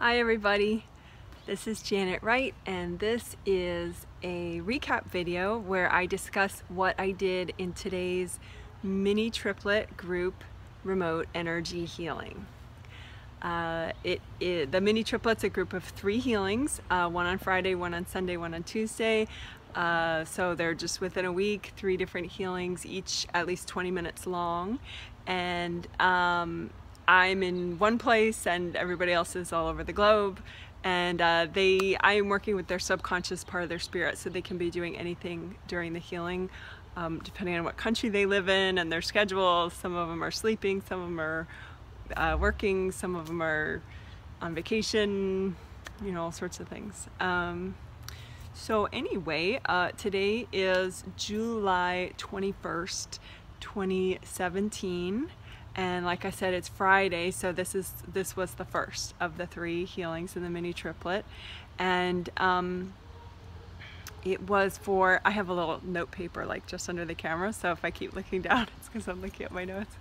Hi everybody, this is Janet Wright and this is a recap video where I discuss what I did in today's mini triplet group remote energy healing. The mini triplet's a group of 3 healings, one on Friday, one on Sunday, one on Tuesday. So they're just within a week, 3 different healings, each at least 20 minutes long. And I'm in one place and everybody else is all over the globe. And I am working with their subconscious part of their spirit, so they can be doing anything during the healing, depending on what country they live in and their schedules. Some of them are sleeping, some of them are working, some of them are on vacation, you know, all sorts of things. So anyway, today is July 21st, 2017. And like I said, it's Friday, so this was the first of the 3 healings in the mini triplet. And it was for, I have a little note paper like just under the camera, so if I keep looking down, it's because I'm looking at my notes.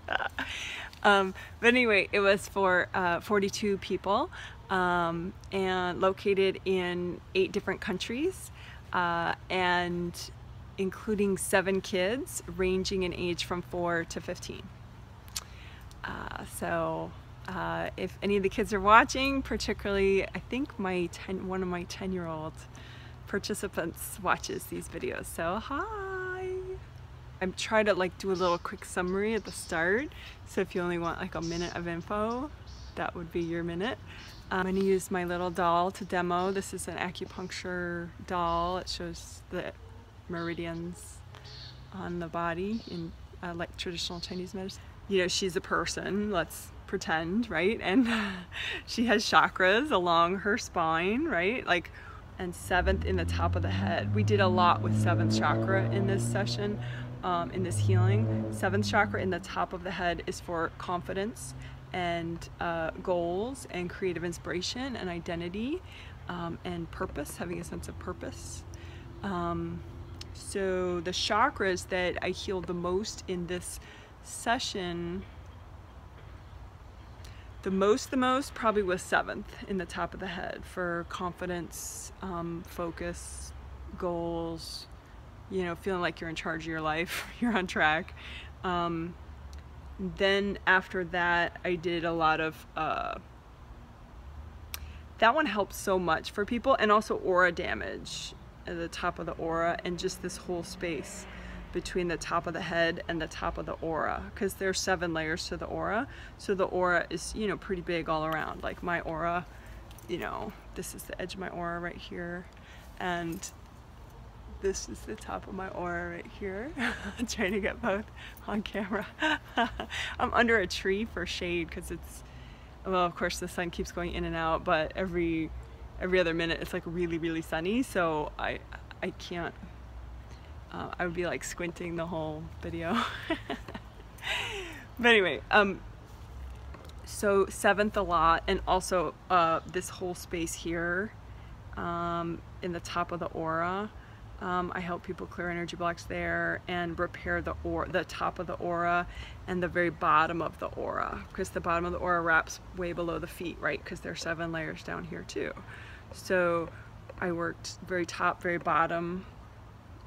But anyway, it was for 42 people and located in 8 different countries, and including 7 kids ranging in age from 4 to 15. If any of the kids are watching, particularly I think one of my 10-year-old participants watches these videos, so hi! I'm trying to like do a little quick summary at the start, so if you only want like a minute of info, that would be your minute. I'm going to use my little doll to demo. This is an acupuncture doll. It shows the meridians on the body in like traditional Chinese medicine. You know, she's a person, let's pretend, right? And she has chakras along her spine, right? Like, and 7th in the top of the head. We did a lot with 7th chakra in this session, in this healing. 7th chakra in the top of the head is for confidence and goals and creative inspiration and identity, and purpose, having a sense of purpose. So the chakras that I healed the most in this session, the most probably was 7th in the top of the head for confidence, focus, goals, you know, feeling like you're in charge of your life, you're on track. Then after that I did a lot of that one helped so much for people, and also aura damage at the top of the aura and just this whole space between the top of the head and the top of the aura, because there's 7 layers to the aura. So the aura is, you know, pretty big all around. Like my aura, you know, this is the edge of my aura right here, and this is the top of my aura right here. I'm trying to get both on camera. I'm under a tree for shade because it's, well, of course the sun keeps going in and out, but every other minute it's like really sunny, so I can't, I would be like squinting the whole video. But anyway, so 7th a lot, and also this whole space here in the top of the aura. I help people clear energy blocks there and repair the top of the aura and the very bottom of the aura, because the bottom of the aura wraps way below the feet, right? Because there's 7 layers down here too. So I worked very top, very bottom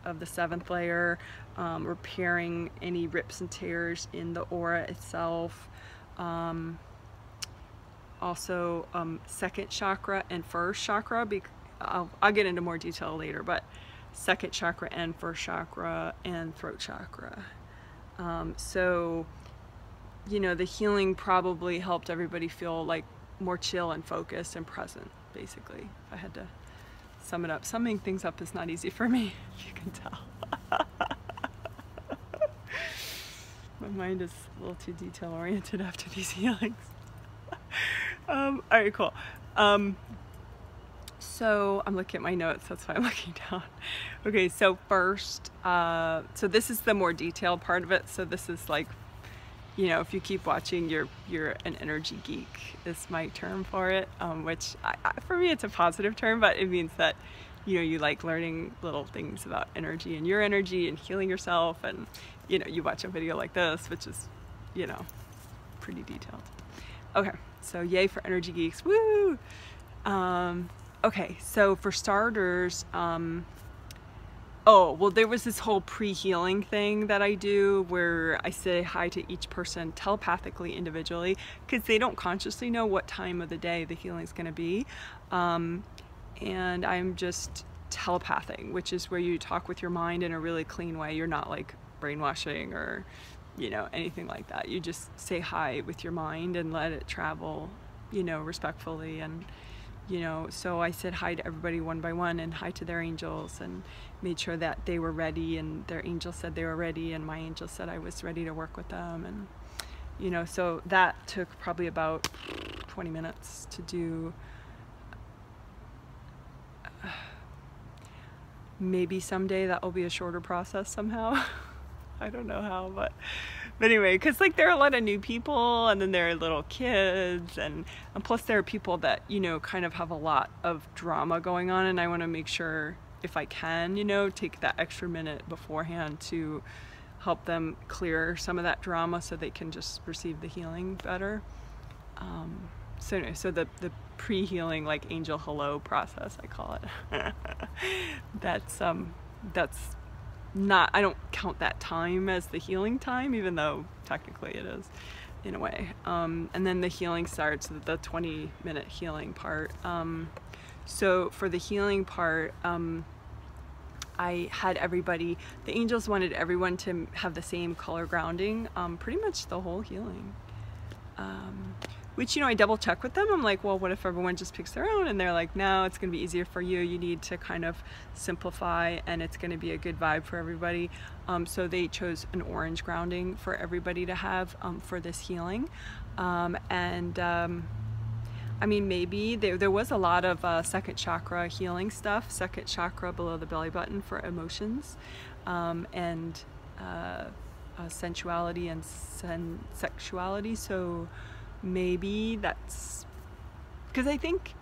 of the 7th layer, repairing any rips and tears in the aura itself. Also 2nd chakra and 1st chakra, I'll get into more detail later, but 2nd chakra and 1st chakra and throat chakra. So, you know, the healing probably helped everybody feel like more chill and focused and present, basically, if I had to sum it up. Summing things up is not easy for me, if you can tell. My mind is a little too detail oriented after these healings. Alright, cool. So I'm looking at my notes, that's why I'm looking down. Okay, so first, so this is the more detailed part of it. So this is like, you know, if you keep watching, you're an energy geek is my term for it, which for me it's a positive term, but it means that, you know, you like learning little things about energy and your energy and healing yourself, and, you know, you watch a video like this, which is, you know, pretty detailed. Okay, so yay for energy geeks, woo! Okay, so for starters, oh, well, there was this whole pre-healing thing that I do where I say hi to each person telepathically, individually, because they don't consciously know what time of the day the healing is going to be. And I'm just telepathing, which is where you talk with your mind in a really clean way. You're not like brainwashing or, you know, anything like that. You just say hi with your mind and let it travel, you know, respectfully. And you know, so I said hi to everybody one by one and hi to their angels and made sure that they were ready, and their angel said they were ready, and my angel said I was ready to work with them. And you know, so that took probably about 20 minutes to do. Maybe someday that will be a shorter process somehow. I don't know how, but anyway, because like there are a lot of new people, and then there are little kids, and plus there are people that, you know, kind of have a lot of drama going on, and I want to make sure, if I can, you know, take that extra minute beforehand to help them clear some of that drama so they can just receive the healing better. So anyway, so the pre-healing, like angel hello process, I call it. that's not, I don't count that time as the healing time, even though technically it is in a way. And then the healing starts, the 20-minute healing part. So for the healing part, I had everybody, the angels wanted everyone to have the same color grounding, pretty much the whole healing. Which, you know, I double check with them. I'm like, well, what if everyone just picks their own? And they're like, no, it's going to be easier for you. You need to kind of simplify, and it's going to be a good vibe for everybody. So they chose an orange grounding for everybody to have for this healing. I mean, maybe there was a lot of second chakra healing stuff, second chakra below the belly button for emotions, and sensuality and sexuality. So maybe that's because I think,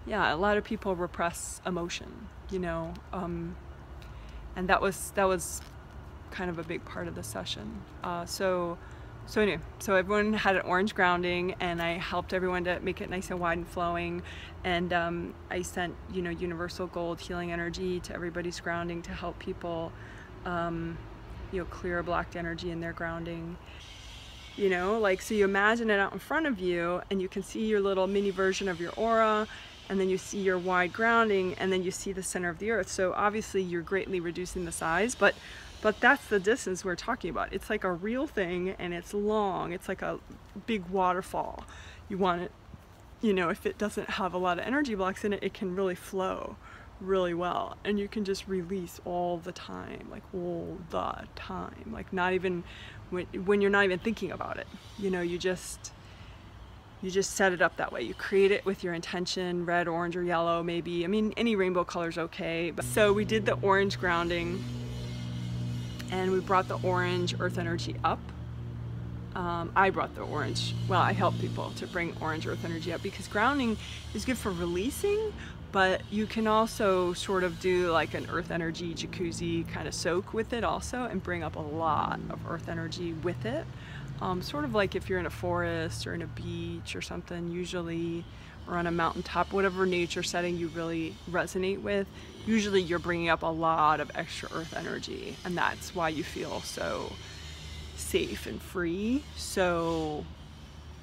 yeah, a lot of people repress emotion, you know, and that was kind of a big part of the session. So anyway, so everyone had an orange grounding, and I helped everyone to make it nice and wide and flowing, and I sent, you know, universal gold healing energy to everybody's grounding to help people, you know, clear blocked energy in their grounding. You know, like, so you imagine it out in front of you, and you can see your little mini version of your aura, and then you see your wide grounding, and then you see the center of the earth. So obviously you're greatly reducing the size, but that's the distance we're talking about. It's like a real thing, and it's long. It's like a big waterfall. You want it, you know, if it doesn't have a lot of energy blocks in it, it can really flow really well, and you can just release all the time, like all the time, like not even when you're not even thinking about it, you know, you just set it up that way. You create it with your intention, red, orange, or yellow, maybe. I mean, any rainbow color is okay. But so we did the orange grounding, and we brought the orange earth energy up. I brought the orange, well, I help people to bring orange earth energy up, because grounding is good for releasing, but you can also sort of do like an earth energy jacuzzi kind of soak with it also, and bring up a lot of earth energy with it. Sort of like if you're in a forest or in a beach or something, usually, or on a mountaintop, whatever nature setting you really resonate with, usually you're bringing up a lot of extra earth energy, and that's why you feel so safe and free. So,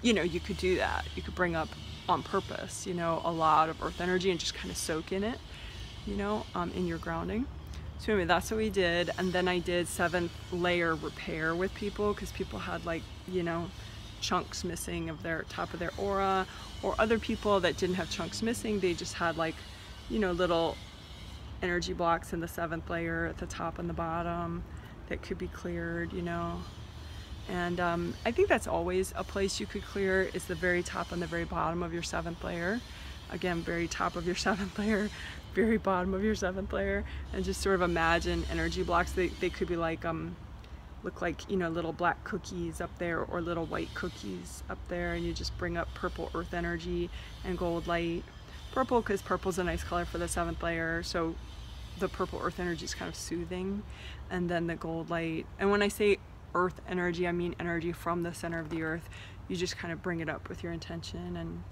you know, you could do that. You could bring up on purpose, you know, a lot of earth energy and just kind of soak in it, you know, in your grounding. So anyway, that's what we did. And then I did 7th layer repair with people, because people had, like, you know, chunks missing of their top of their aura, or other people that didn't have chunks missing, they just had, like, you know, little energy blocks in the 7th layer at the top and the bottom that could be cleared, you know. And I think that's always a place you could clear, is the very top and the very bottom of your 7th layer. Again, very top of your 7th layer, very bottom of your 7th layer, and just sort of imagine energy blocks. They could be like, look like, you know, little black cookies up there, or little white cookies up there, and you just bring up purple earth energy and gold light. Purple, because purple's a nice color for the 7th layer, so the purple earth energy is kind of soothing, and then the gold light. And when I say earth energy, I mean energy from the center of the earth. You just kind of bring it up with your intention, and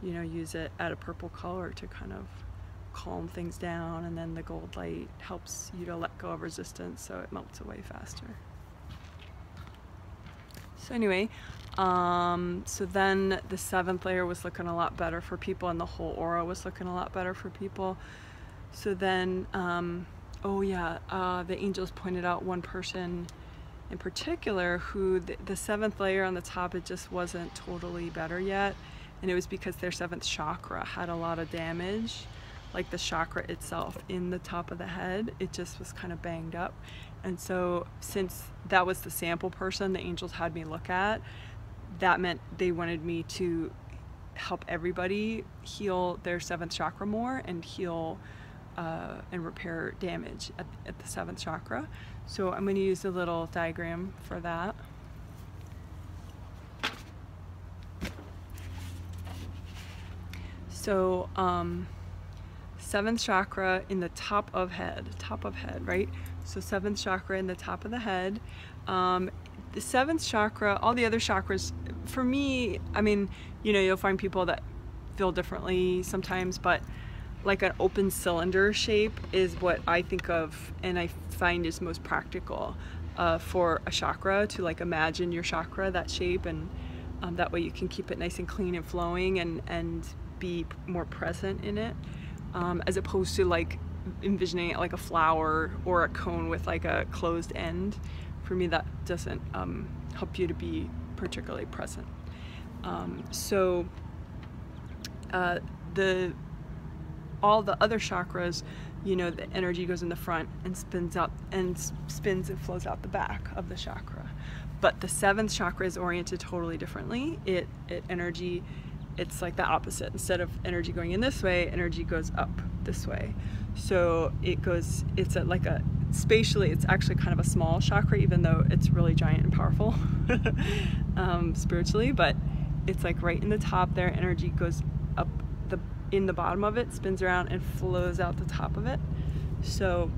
you know, use it at a purple color to kind of calm things down, and then the gold light helps you to let go of resistance so it melts away faster. So anyway, so then the 7th layer was looking a lot better for people, and the whole aura was looking a lot better for people. So then, oh yeah, the angels pointed out one person in particular who the 7th layer on the top, it just wasn't totally better yet, and it was because their 7th chakra had a lot of damage. Like the chakra itself in the top of the head, it just was kind of banged up. And so since that was the sample person the angels had me look at, that meant they wanted me to help everybody heal their 7th chakra more and heal and repair damage at the 7th chakra. So I'm going to use a little diagram for that. So 7th chakra in the top of head, right? So 7th chakra in the top of the head. The 7th chakra, all the other chakras, for me, I mean, you know, you'll find people that feel differently sometimes, but like an open cylinder shape is what I think of and I find is most practical for a chakra, to like imagine your chakra, that shape, and that way you can keep it nice and clean and flowing and be more present in it. As opposed to like envisioning it like a flower or a cone with like a closed end. For me, that doesn't help you to be particularly present. All the other chakras, you know, the energy goes in the front and spins and flows out the back of the chakra. But the 7th chakra is oriented totally differently. It's like the opposite. Instead of energy going in this way, energy goes up this way. So spatially, it's actually kind of a small chakra, even though it's really giant and powerful spiritually, but it's like right in the top there, energy goes up in the bottom of it, spins around and flows out the top of it. So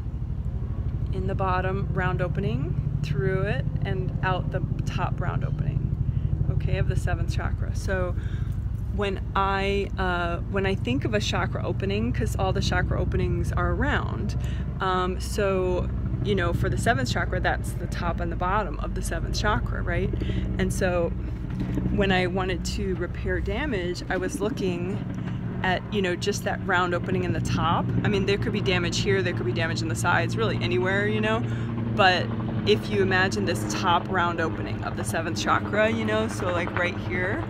in the bottom, round opening, through it, and out the top round opening, okay, of the 7th chakra. So when I think of a chakra opening, because all the chakra openings are round, so you know, for the 7th chakra, that's the top and the bottom of the 7th chakra, right? And so when I wanted to repair damage, I was looking at, you know, just that round opening in the top. I mean, there could be damage here, there could be damage in the sides, really anywhere, you know, but if you imagine this top round opening of the 7th chakra, you know, so like right here,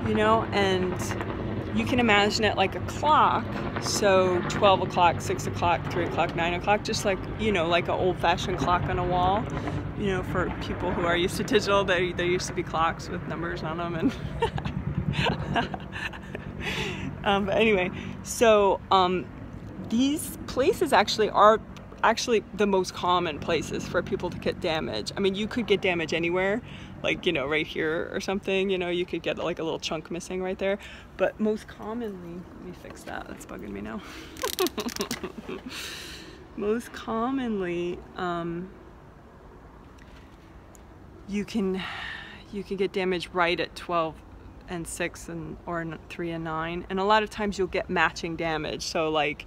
you know, and you can imagine it like a clock, so 12 o'clock, 6 o'clock, 3 o'clock, 9 o'clock, just like, you know, like an old-fashioned clock on a wall. You know, for people who are used to digital, there used to be clocks with numbers on them, and but anyway, so these places actually are the most common places for people to get damage. I mean, you could get damage anywhere, like, you know, right here or something, you know, you could get like a little chunk missing right there. But most commonly, let me fix that, that's bugging me now. Most commonly, you can get damage right at 12 and 6 or 3 and 9, and a lot of times you'll get matching damage. So like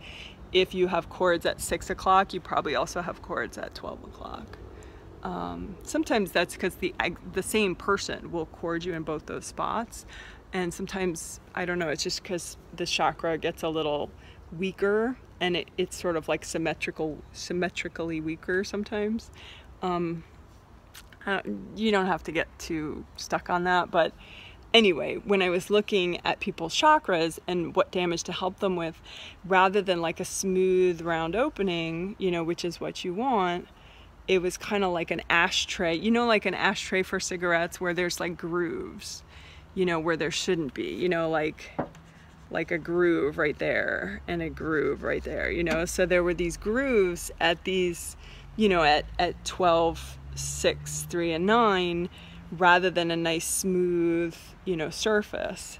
if you have cords at 6 o'clock, you probably also have cords at 12 o'clock. Sometimes that's because the same person will cord you in both those spots, and sometimes, I don't know, it's just because the chakra gets a little weaker, and it's sort of like symmetrically weaker sometimes. You don't have to get too stuck on that, but anyway, when I was looking at people's chakras and what damage to help them with, rather than like a smooth round opening, you know, which is what you want, it was kind of like an ashtray, you know, like an ashtray for cigarettes where there's like grooves, you know, where there shouldn't be, you know, like a groove right there and a groove right there, you know. So there were these grooves at these, you know, at 12, 6, 3, and 9, rather than a nice smooth, you know, surface.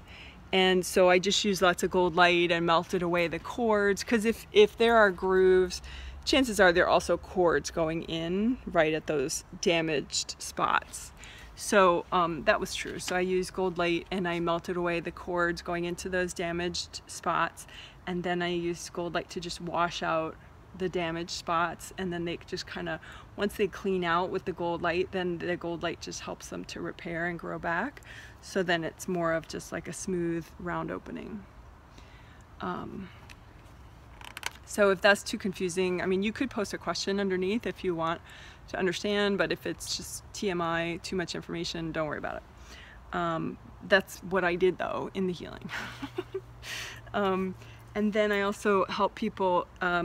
And so I just used lots of gold light and melted away the cords, because if there are grooves, chances are there are also cords going in right at those damaged spots. So that was true. So I used gold light and I melted away the cords going into those damaged spots, and then I used gold light to just wash out the damaged spots, and then they just kind of, once they clean out with the gold light, then the gold light just helps them to repair and grow back. So then it's more of just like a smooth round opening. So if that's too confusing, I mean, you could post a question underneath if you want to understand, but if it's just TMI, too much information, don't worry about it. That's what I did though in the healing. And then I also help people a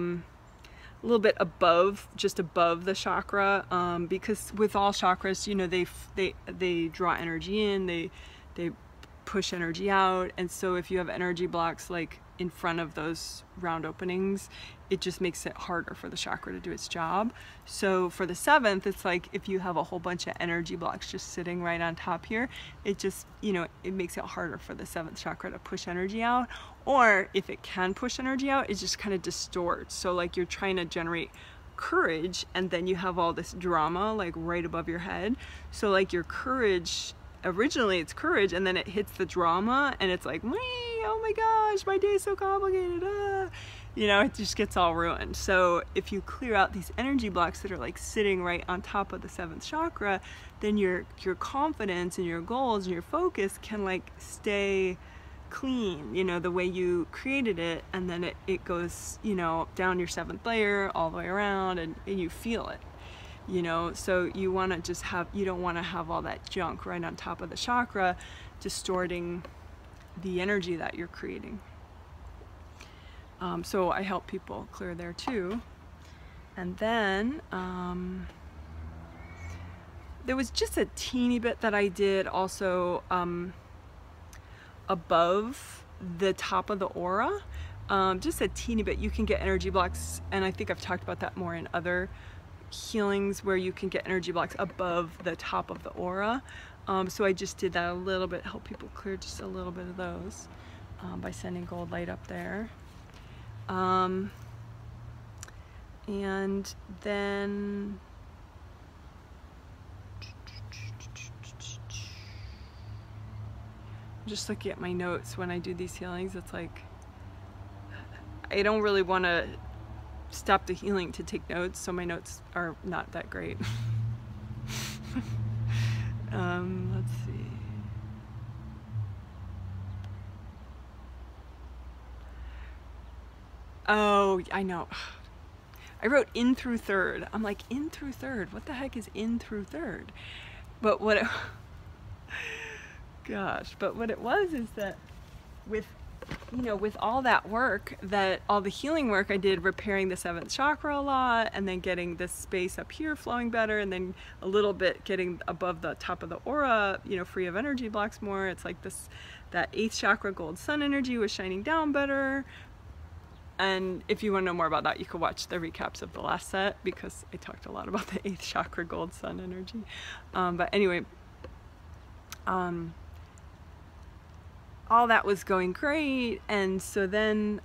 little bit above, just above the chakra, because with all chakras, you know, they draw energy in, they push energy out, and so if you have energy blocks like in front of those round openings, it just makes it harder for the chakra to do its job. So for the 7th, it's like if you have a whole bunch of energy blocks just sitting right on top here, it just, you know, it makes it harder for the 7th chakra to push energy out. Or if it can push energy out, it just kind of distorts. So like you're trying to generate courage, and then you have all this drama like right above your head. So like your courage, originally it's courage, and then it hits the drama and it's like, oh my gosh, my day's so complicated, you know, it just gets all ruined. So if you clear out these energy blocks that are like sitting right on top of the 7th chakra, then your confidence and your goals and your focus can like stay clean, you know, the way you created it, and then it goes, you know, down your 7th layer all the way around, and you feel it. You know, so you want to just have, you don't want to have all that junk right on top of the chakra distorting the energy that you're creating. So I help people clear there too. And then there was just a teeny bit that I did also above the top of the aura, just a teeny bit. You can get energy blocks, and I think I've talked about that more in other healings, where you can get energy blocks above the top of the aura. So I just did that a little bit, help people clear just a little bit of those by sending gold light up there. And then just looking at my notes when I do these healings, it's like I don't really want to stop the healing to take notes, so my notes are not that great. Let's see. Oh, I know. I wrote in through 3rd. I'm like, in through 3rd? What the heck is in through 3rd? But what it, gosh, but what it was is that with, you know, with all that work, that all the healing work I did, repairing the 7th chakra a lot, and then getting this space up here flowing better, and then a little bit getting above the top of the aura, you know, free of energy blocks more. It's like this, that 8th chakra gold sun energy was shining down better. And if you want to know more about that, you can watch the recaps of the last set, because I talked a lot about the 8th chakra gold sun energy. But anyway, all that was going great, and so then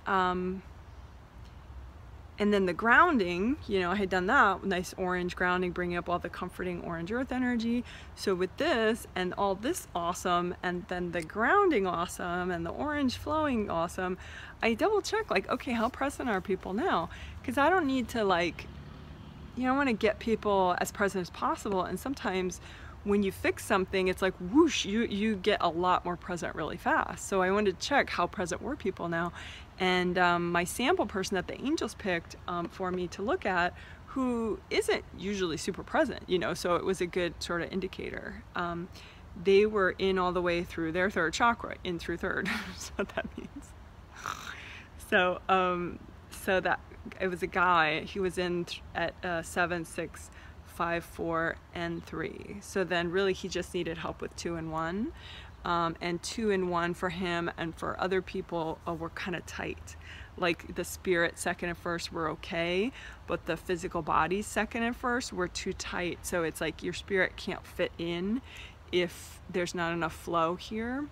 and then the grounding, you know, I had done that nice orange grounding, bringing up all the comforting orange earth energy. So with this and all this awesome, and then the grounding awesome, and the orange flowing awesome, I double check, like, okay, how present are people now? Because I don't need to, like, you know, I want to get people as present as possible, and sometimes when you fix something, it's like whoosh, you get a lot more present really fast. So I wanted to check how present were people now. And my sample person that the angels picked for me to look at, who isn't usually super present, you know, so it was a good sort of indicator. They were in all the way through their 3rd chakra, in through 3rd. That's what that means. So so that it was a guy. He was in at 7, 6, 5, 4, and 3. So then really he just needed help with 2 and 1. And 2 and 1 for him, and for other people were kind of tight. Like the spirit 2nd and 1st were okay, but the physical bodies 2nd and 1st were too tight. So it's like your spirit can't fit in if there's not enough flow here.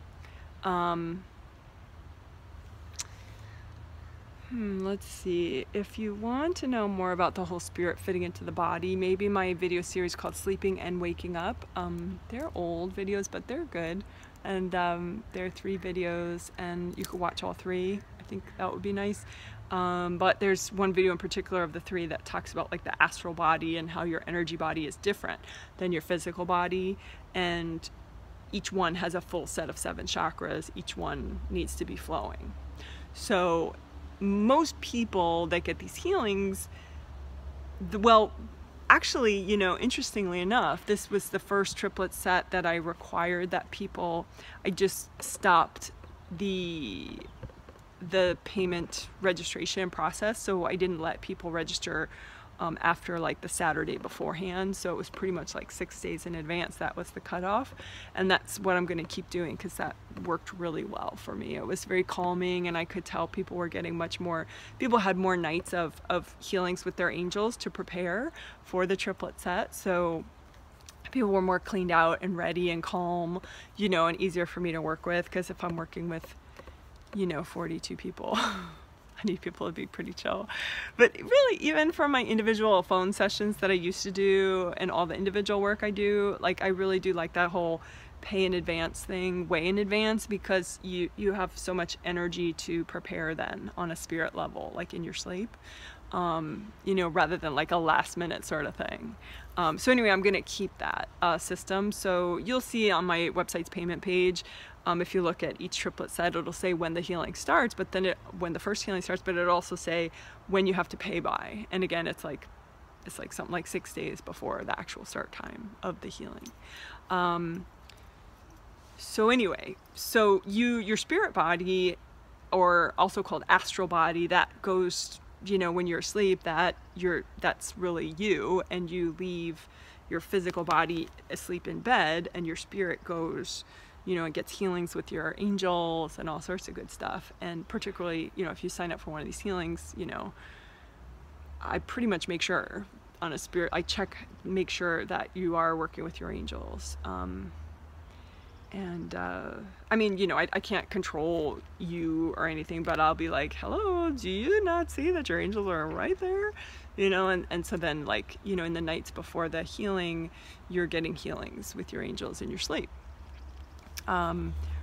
Let's see. If you want to know more about the whole spirit fitting into the body, maybe my video series called Sleeping and Waking Up. They're old videos, but they're good. And there are 3 videos, and you could watch all 3. I think that would be nice. But there's one video in particular of the 3 that talks about like the astral body and how your energy body is different than your physical body. And each one has a full set of 7 chakras. Each one needs to be flowing. So most people that get these healings, well, actually, you know, interestingly enough, this was the first triplet set that I required that people, I just stopped the payment registration process, so I didn't let people register after like the Saturday beforehand. So it was pretty much like 6 days in advance. That was the cutoff, and that's what I'm going to keep doing because that worked really well for me. It was very calming, and I could tell people were getting much more, people had more nights of healings with their angels to prepare for the triplet set. So people were more cleaned out and ready and calm, you know, and easier for me to work with, because if I'm working with, you know, 42 people, I need people to be pretty chill. But really, even for my individual phone sessions that I used to do and all the individual work I do, like I really do like that whole pay in advance thing, way in advance, because you have so much energy to prepare then on a spirit level, like in your sleep, you know, rather than like a last minute sort of thing. So anyway, I'm gonna keep that system. So you'll see on my website's payment page, if you look at each triplet set, it'll say when the healing starts, but then when the first healing starts, but it'll also say when you have to pay by. And again, it's like something like 6 days before the actual start time of the healing. So anyway, so your spirit body, or also called astral body, that goes, you know, when you're asleep, that's really you, and you leave your physical body asleep in bed, and your spirit goes, you know, and gets healings with your angels and all sorts of good stuff. And particularly, you know, if you sign up for one of these healings, you know, I pretty much make sure on a spirit, I make sure that you are working with your angels. I mean, you know, I can't control you or anything, but I'll be like, hello, do you not see that your angels are right there? You know, and so then, like, you know, in the nights before the healing, you're getting healings with your angels in your sleep.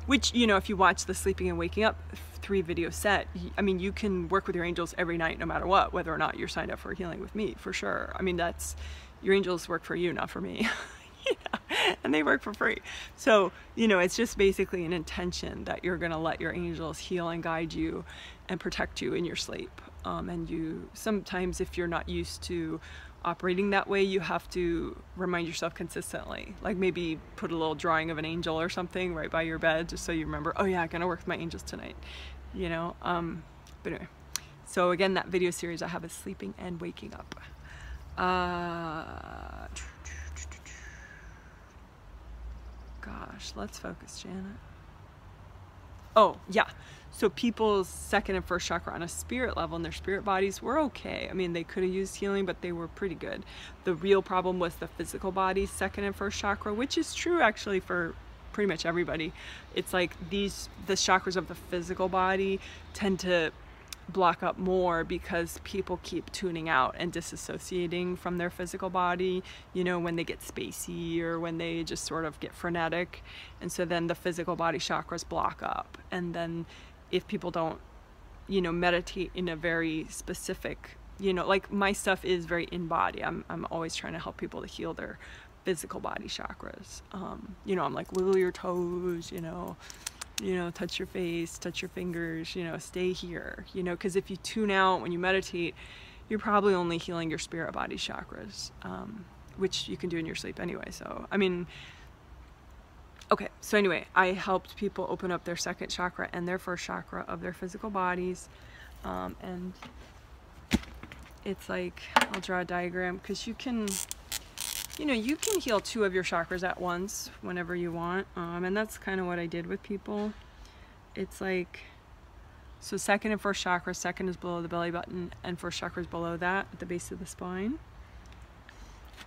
Which, you know, if you watch the Sleeping and Waking Up 3 video set, I mean, you can work with your angels every night, no matter what, whether or not you're signed up for a healing with me, for sure. I mean, your angels work for you, not for me. Yeah, and they work for free. So, you know, it's just basically an intention that you're going to let your angels heal and guide you and protect you in your sleep. And you, sometimes if you're not used to operating that way, you have to remind yourself consistently, like maybe put a little drawing of an angel or something right by your bed, just so you remember, oh yeah, I'm gonna work with my angels tonight, you know. But anyway, so again, that video series I have is Sleeping and Waking Up. Gosh, let's focus, Janet. Oh yeah, so people's second and first chakra on a spirit level in their spirit bodies were okay. I mean, they could have used healing, but they were pretty good. The real problem was the physical body's second and first chakra, which is true actually for pretty much everybody. It's like the chakras of the physical body tend to block up more because people keep tuning out and disassociating from their physical body, you know, when they get spacey or when they just sort of get frenetic. And so then the physical body chakras block up. And then if people don't, you know, meditate in a very specific, you know, like my stuff is very in body. I'm always trying to help people to heal their physical body chakras. You know, I'm like, wiggle your toes, you know, touch your face, touch your fingers, you know, stay here, you know, because if you tune out when you meditate, you're probably only healing your spirit body chakras, which you can do in your sleep anyway. So, I mean, okay, so anyway, I helped people open up their second chakra and their first chakra of their physical bodies, and it's like, I'll draw a diagram, because you can, you know, you can heal 2 of your chakras at once whenever you want, and that's kind of what I did with people. It's like, so second and first chakra, second is below the belly button, and first chakra is below that at the base of the spine.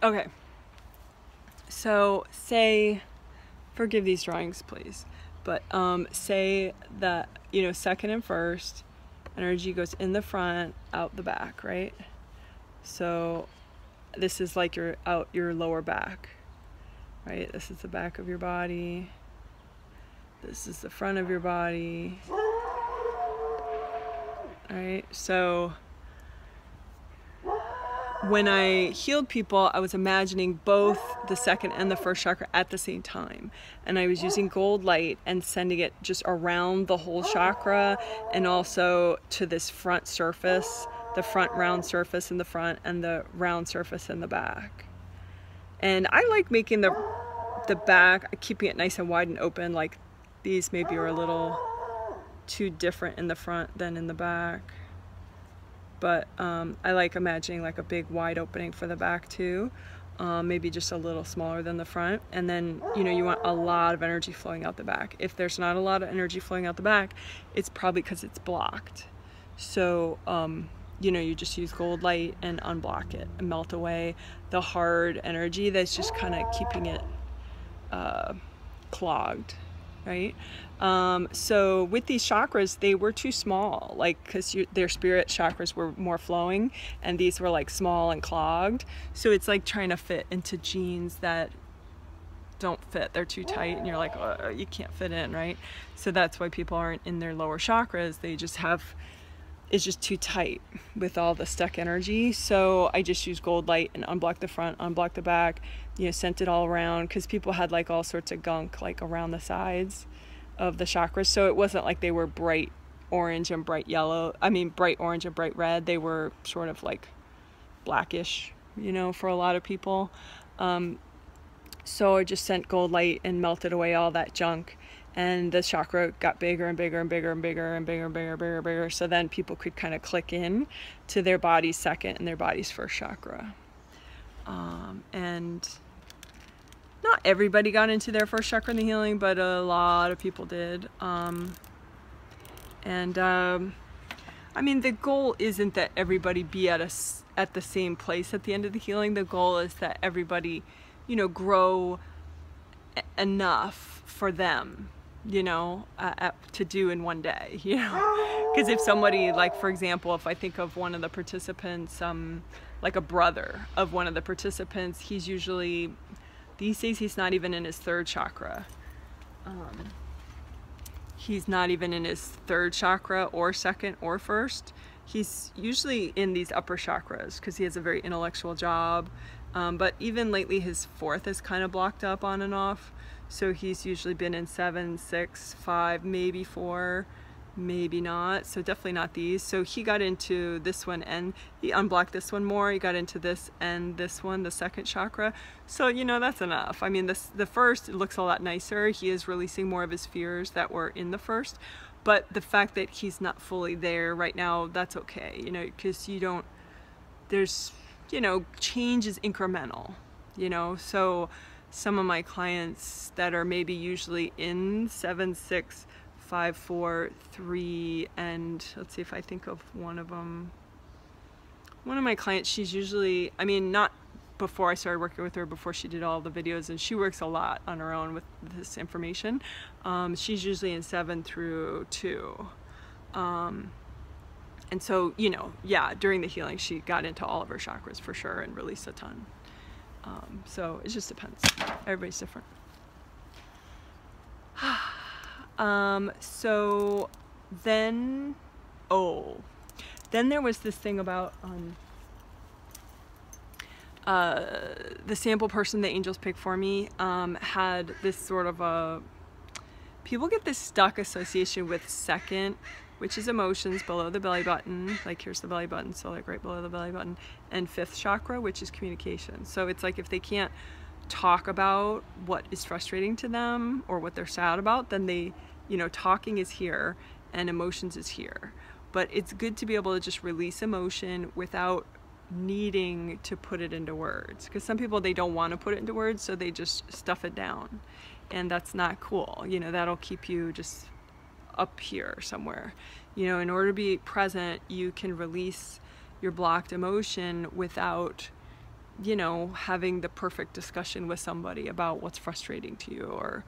Okay, so say, forgive these drawings please, but say that, you know, second and first Energy goes in the front, out the back, right? So this is like your lower back, right? This is the back of your body. This is the front of your body. Right? So when I healed people, I was imagining both the second and the first chakra at the same time. And I was using gold light and sending it just around the whole chakra and also to this front surface, the front round surface in the front and the round surface in the back. And I like making the back, keeping it nice and wide and open. Like these maybe are a little too different in the front than in the back. But I like imagining like a big wide opening for the back too. Maybe just a little smaller than the front. And then, you know, you want a lot of energy flowing out the back. If there's not a lot of energy flowing out the back, it's probably because it's blocked. So, you know, you just use gold light and unblock it and melt away the hard energy that's just kind of keeping it clogged. Right? So with these chakras, they were too small, like, because their spirit chakras were more flowing and these were like small and clogged. So it's like trying to fit into jeans that don't fit. They're too tight and you're like, oh, you can't fit in, right? So that's why people aren't in their lower chakras. They just have, it's just too tight with all the stuck energy. So I just use gold light and unblock the front, unblock the back, you know, sent it all around because people had like all sorts of gunk like around the sides of the chakras. So it wasn't like they were bright orange and bright yellow. I mean, bright orange and bright red. They were sort of like blackish, you know, for a lot of people. So I just sent gold light and melted away all that junk. And the chakra got bigger and bigger and bigger and bigger and bigger and bigger and bigger and bigger. So then people could kind of click in to their body's second and their body's first chakra. And not everybody got into their first chakra in the healing, but a lot of people did. I mean, the goal isn't that everybody be at the same place at the end of the healing. The goal is that everybody, you know, grow enough for them, you know, to do in one day, you know, because if somebody, like, for example, if I think of one of the participants, like a brother of one of the participants, he's usually, these days, he's not even in his third chakra. He's not even in his third chakra or second or first. He's usually in these upper chakras because he has a very intellectual job. But even lately, his fourth is kind of blocked up on and off. So he's usually been in 7, 6, 5, maybe 4, maybe not. So definitely not these. So he got into this one and he unblocked this one more. He got into this and this one, the second chakra. So, you know, that's enough. I mean, the first, it looks a lot nicer. He is releasing more of his fears that were in the first. But the fact that he's not fully there right now, that's okay. You know, because you don't, there's, you know, change is incremental, you know. So some of my clients that are maybe usually in 7, 6, 5, 4, 3, and let's see if I think of one of them. One of my clients, she's usually, I mean, not before I started working with her, before she did all the videos, and she works a lot on her own with this information. She's usually in 7 through 2. And so, you know, yeah, during the healing, she got into all of her chakras for sure and released a ton. So it just depends. Everybody's different. So then, then there was this thing about the sample person the angels picked for me had this sort of a, people get this stuck association with second, which is emotions below the belly button, like here's the belly button, so like right below the belly button, and 5th chakra, which is communication. So it's like if they can't talk about what is frustrating to them or what they're sad about, then they, you know, talking is here and emotions is here. But it's good to be able to just release emotion without needing to put it into words, because some people, they don't want to put it into words, so they just stuff it down, and that's not cool. You know, that'll keep you just up here somewhere. You know, in order to be present, you can release your blocked emotion without, you know, having the perfect discussion with somebody about what's frustrating to you, or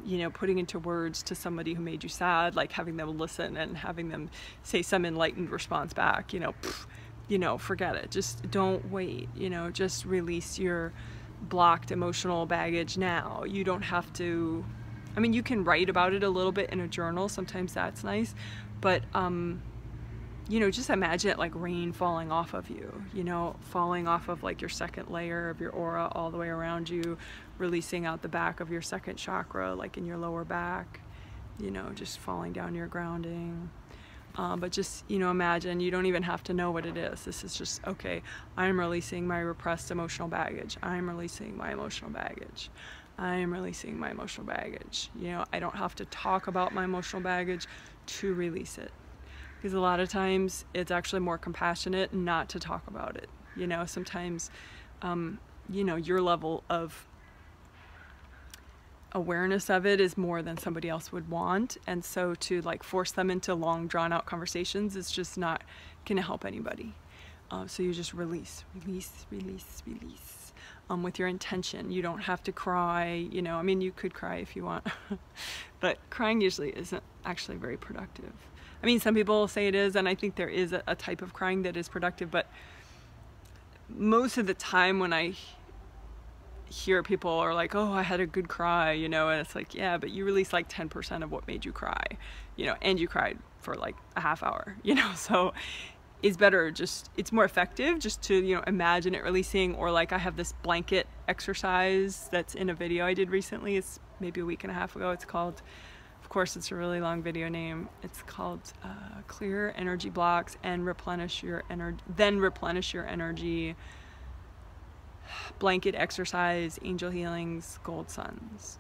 you know, putting into words to somebody who made you sad, like having them listen and having them say some enlightened response back, you know, forget it. Just don't wait, you know, just release your blocked emotional baggage now. You don't have to, I mean, you can write about it a little bit in a journal. Sometimes that's nice, but, you know, just imagine it like rain falling off of you, you know, falling off of like your second layer of your aura all the way around you, releasing out the back of your second chakra, like in your lower back, you know, just falling down your grounding. But just, you know, imagine, you don't even have to know what it is. This is just, okay, I'm releasing my repressed emotional baggage. I'm releasing my emotional baggage. I'm releasing my emotional baggage. You know, I don't have to talk about my emotional baggage to release it. Because a lot of times it's actually more compassionate not to talk about it. You know, sometimes, you know, your level of awareness of it is more than somebody else would want. And so to like force them into long drawn out conversations is just not going to help anybody. So you just release with your intention. You don't have to cry, you know, I mean, you could cry if you want, but crying usually isn't actually very productive. I mean, some people say it is, and I think there is a type of crying that is productive, but most of the time when I hear people are like, oh, I had a good cry, you know, and it's like, yeah, but you released like 10% of what made you cry, you know, and you cried for like a half hour, you know, so it's better, just, it's more effective just to, you know, imagine it releasing. Or like I have this blanket exercise that's in a video I did recently. It's maybe a week and a half ago. It's called, of course, it's a really long video name. It's called Clear Energy Blocks and Replenish Your Energy, then Replenish Your Energy, Blanket Exercise, Angel Healings, Gold Suns.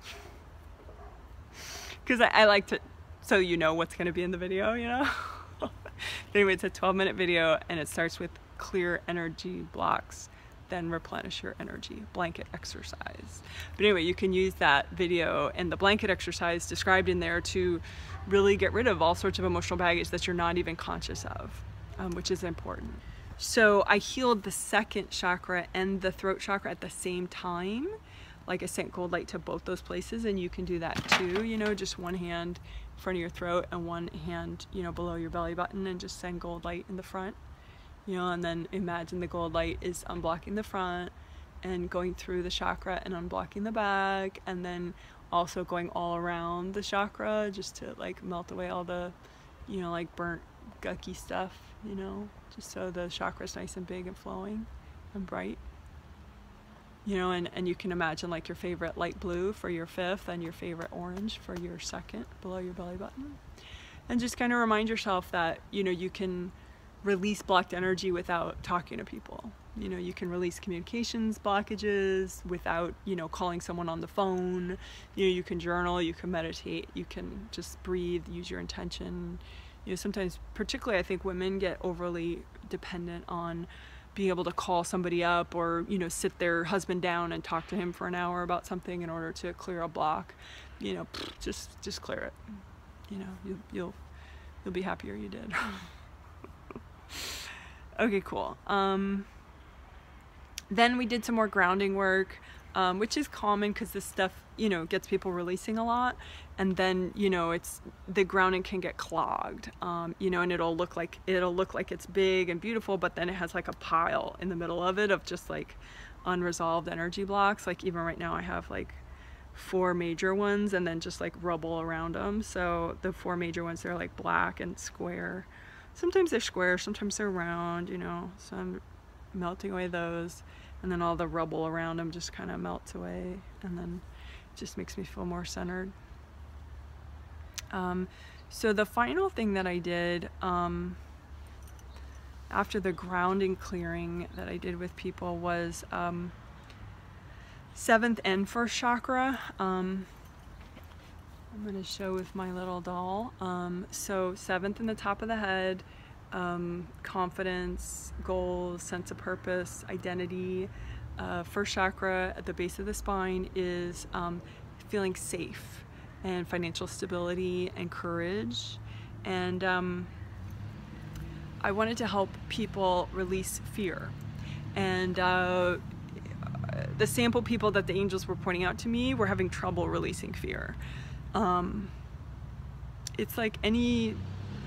Because I like to, so you know what's going to be in the video, you know? Anyway, it's a 12-minute video, and it starts with Clear Energy Blocks, then Replenish Your Energy, Blanket Exercise. But anyway, you can use that video and the blanket exercise described in there to really get rid of all sorts of emotional baggage that you're not even conscious of, which is important. So I healed the second chakra and the throat chakra at the same time. Like I sent gold light to both those places, and you can do that too, you know, just one hand in front of your throat and one hand, you know, below your belly button, and just send gold light in the front. You know, and then imagine the gold light is unblocking the front and going through the chakra and unblocking the back, and then also going all around the chakra just to like melt away all the, you know, like burnt gucky stuff, you know, just so the chakra's nice and big and flowing and bright. You know, and you can imagine like your favorite light blue for your fifth and your favorite orange for your second below your belly button. And just kind of remind yourself that, you know, you can release blocked energy without talking to people. You know, you can release communications blockages without, you know, calling someone on the phone. You know, you can journal, you can meditate, you can just breathe, use your intention. You know, sometimes, particularly I think women get overly dependent on being able to call somebody up or, you know, sit their husband down and talk to him for an hour about something in order to clear a block. You know, just clear it. You know, you'll be happier you did. Okay, cool. Then we did some more grounding work, which is common because this stuff, you know, gets people releasing a lot. And then, you know, it's, the grounding can get clogged, you know, and it'll look like it's big and beautiful, but then it has like a pile in the middle of it of just like unresolved energy blocks. Like even right now I have like 4 major ones and then just like rubble around them. So the 4 major ones, they're like black and square. Sometimes they're square, sometimes they're round, you know, so I'm melting away those, and then all the rubble around them just kind of melts away, and then it just makes me feel more centered. So the final thing that I did after the grounding clearing that I did with people was 7th and 1st chakra. I'm going to show with my little doll. So 7th in the top of the head, confidence, goals, sense of purpose, identity. 1st chakra at the base of the spine is feeling safe and financial stability and courage. And I wanted to help people release fear. And the sample people that the angels were pointing out to me were having trouble releasing fear. it's like any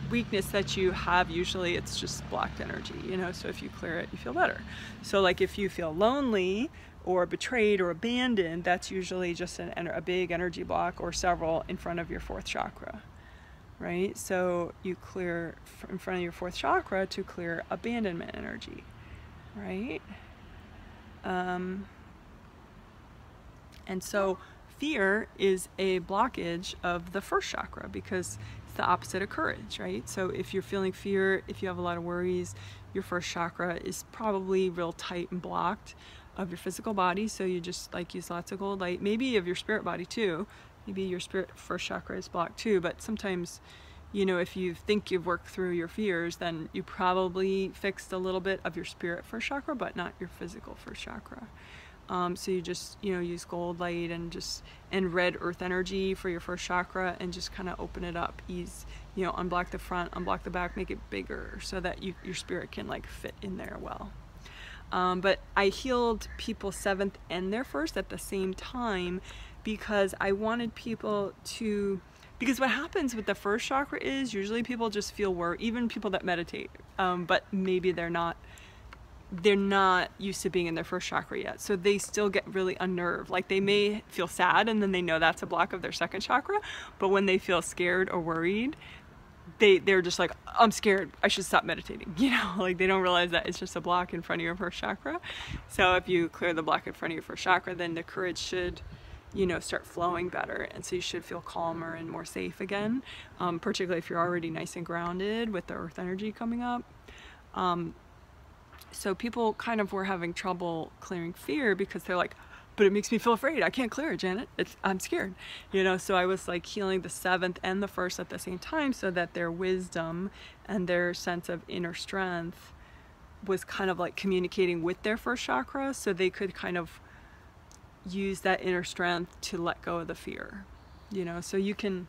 weakness that you have, usually it's just blocked energy, you know, so if you clear it, you feel better. So like if you feel lonely or betrayed or abandoned, that's usually just a big energy block, or several in front of your fourth chakra, right? So you clear in front of your fourth chakra to clear abandonment energy, right? And so fear is a blockage of the first chakra because it's the opposite of courage, right? So if you're feeling fear, if you have a lot of worries, your first chakra is probably real tight and blocked of your physical body. So you just like use lots of gold light, maybe of your spirit body too. Maybe your spirit first chakra is blocked too, but sometimes, you know, if you think you've worked through your fears, then you probably fixed a little bit of your spirit first chakra, but not your physical first chakra. So you just, you know, use gold light and red earth energy for your first chakra, and just kind of open it up, you know, unblock the front, unblock the back, make it bigger so that your spirit can like fit in there well. But I healed people seventh and their first at the same time because I wanted people to, because what happens with the first chakra is usually people just feel worried, even people that meditate, but maybe they're not used to being in their first chakra yet. So they still get really unnerved. Like they may feel sad and then they know that's a block of their second chakra, but when they feel scared or worried, they're just like, I'm scared, I should stop meditating. You know, like they don't realize that it's just a block in front of your first chakra. So if you clear the block in front of your first chakra, then the courage should, you know, start flowing better. And so you should feel calmer and more safe again, particularly if you're already nice and grounded with the earth energy coming up. So people kind of were having trouble clearing fear because they're like, but it makes me feel afraid. I can't clear it, Janet. I'm scared. You know, so I was like healing the seventh and the first at the same time so that their wisdom and their sense of inner strength was kind of like communicating with their first chakra, so they could kind of use that inner strength to let go of the fear. You know, so you can,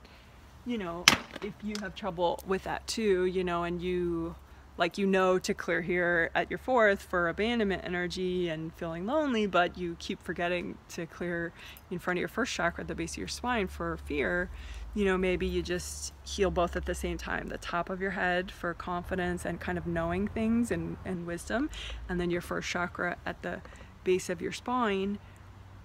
you know, if you have trouble with that too, you know, and you like, you know, to clear here at your fourth for abandonment energy and feeling lonely, but you keep forgetting to clear in front of your first chakra at the base of your spine for fear, you know, maybe you just heal both at the same time, the top of your head for confidence and kind of knowing things and wisdom, and then your first chakra at the base of your spine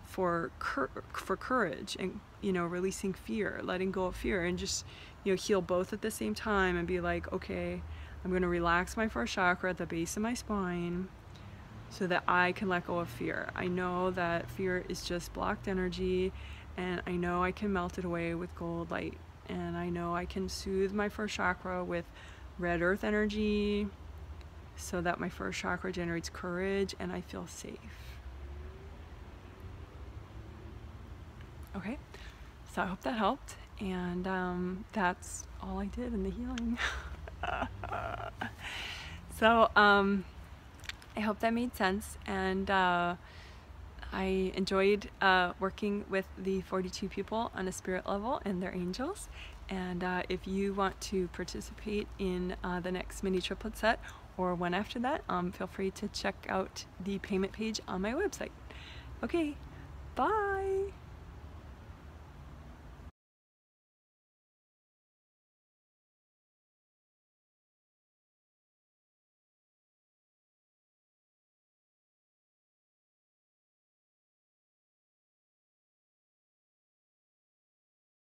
for courage and, you know, releasing fear, letting go of fear, and just, you know, heal both at the same time and be like, okay, I'm going to relax my first chakra at the base of my spine so that I can let go of fear. I know that fear is just blocked energy, and I know I can melt it away with gold light, and I know I can soothe my first chakra with red earth energy so that my first chakra generates courage and I feel safe. Okay, so I hope that helped, and that's all I did in the healing. So I hope that made sense, and I enjoyed working with the 42 people on a spirit level and their angels. And if you want to participate in the next mini triplet set or one after that, feel free to check out the payment page on my website. Okay, bye!